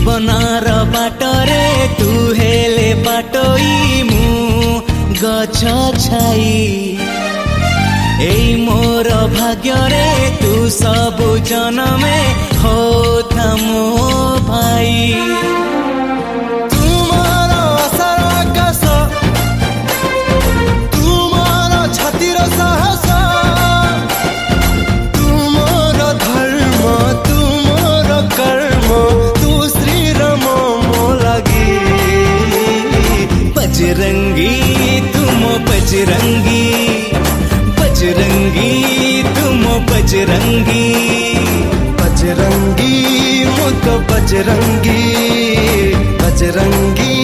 जीवनार बाटरे तू हेले बाटोई मु गछ छाई एई मोर भाग्य रे तू सबु जनमे होता मो भाई तुमार आशार आकाश तुमार छातिर साहस तुमर धर्म तुमर कर्म तू श्रीराम मो लगी बजरंगी तुम बजरंगी बजरंगी तुम बजरंगी बजरंगी मु तो बजरंगी बजरंगी